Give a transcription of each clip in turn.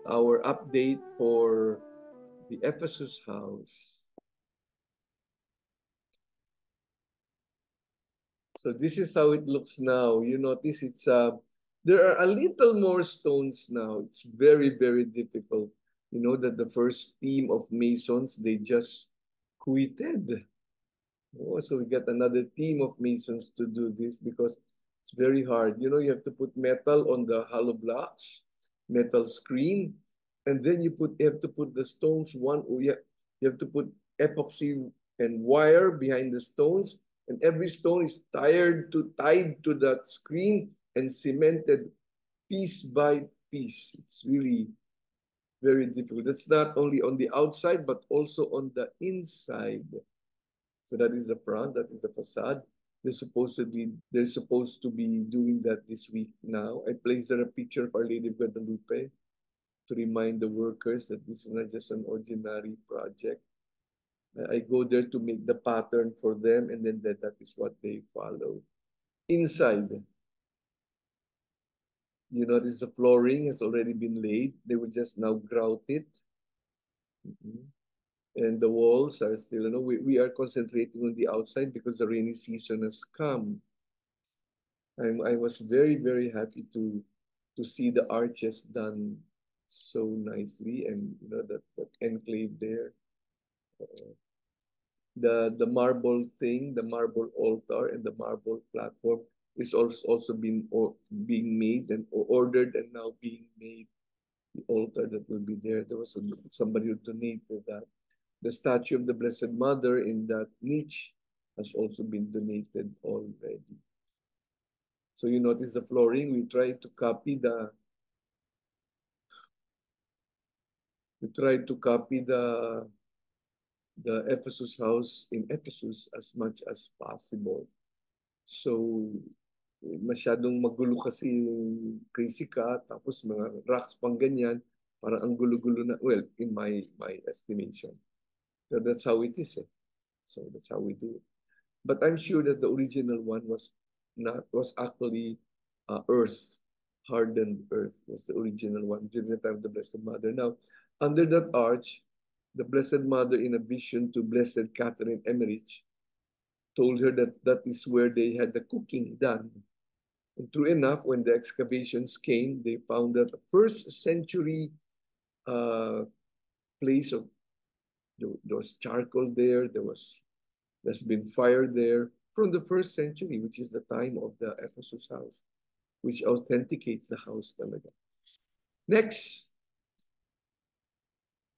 our update for the Ephesus house. So this is how it looks now. You notice there are a little more stones now. It's very, very difficult. You know that the first team of masons, they just quitted. Oh, so we got another team of masons to do this because it's very hard. You know, you have to put metal on the hollow blocks, metal screen, and then you have to put the stones you have to put epoxy and wire behind the stones, and every stone is tied to that screen and cemented piece by piece. It's really very difficult. That's not only on the outside but also on the inside. So that is the front, that is the facade. They're supposed to be doing that this week now. I placed there a picture of Our Lady of Guadalupe to remind the workers that this is not just an ordinary project. I go there to make the pattern for them, and then that is what they follow. Inside, you notice the flooring has already been laid. They will just now grout it. Mhm. And the walls are still, we are concentrating on the outside because the rainy season has come. I was very, very happy to see the arches done so nicely, and that enclave there. Uh, the marble thing, the marble altar and the marble platform is also being made and ordered and now being made. The altar that will be there. There was somebody who donated that. The statue of the Blessed Mother in that niche has also been donated already. So you notice the flooring. We tried to copy the Ephesus house in Ephesus as much as possible. So masyadong magulo kasi yung Crazy Cat, tapos mga rocks pang ganyan, parang ang gulo-gulo na, well, in my estimation. So that's how it is. So that's how we do it. But I'm sure that the original one was actually earth, hardened earth was the original one during the time of the Blessed Mother. Now, under that arch, the Blessed Mother, in a vision to Blessed Catherine Emmerich, told her that that is where they had the cooking done. And true enough, when the excavations came, they found that the first century uh, place of there was charcoal there. There's been fire there from the first century, which is the time of the Ephesus house, which authenticates the house talaga. Next,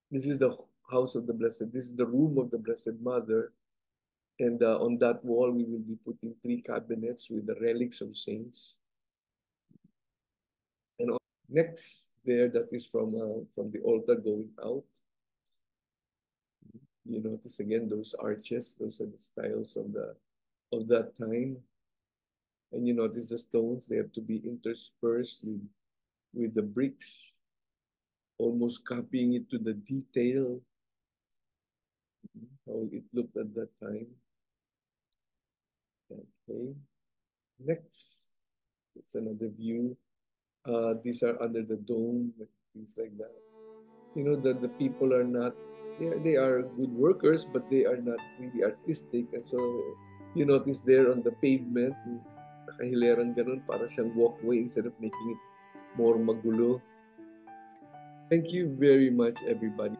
this is the house of the Blessed. This is the room of the Blessed Mother. And on that wall, we will be putting 3 cabinets with the relics of saints. And next there, that is from the altar going out. You notice again those arches. Those are the styles of that time. And you notice the stones, they have to be interspersed with the bricks, almost copying it to the detail, how it looked at that time. Okay. Next, it's another view. These are under the dome, things like that. You know that the people are not, they are good workers, but they are not really artistic. And so you notice there on the pavement, nakahilerang ganun para siyang walkway instead of making it more magulo. Thank you very much, everybody.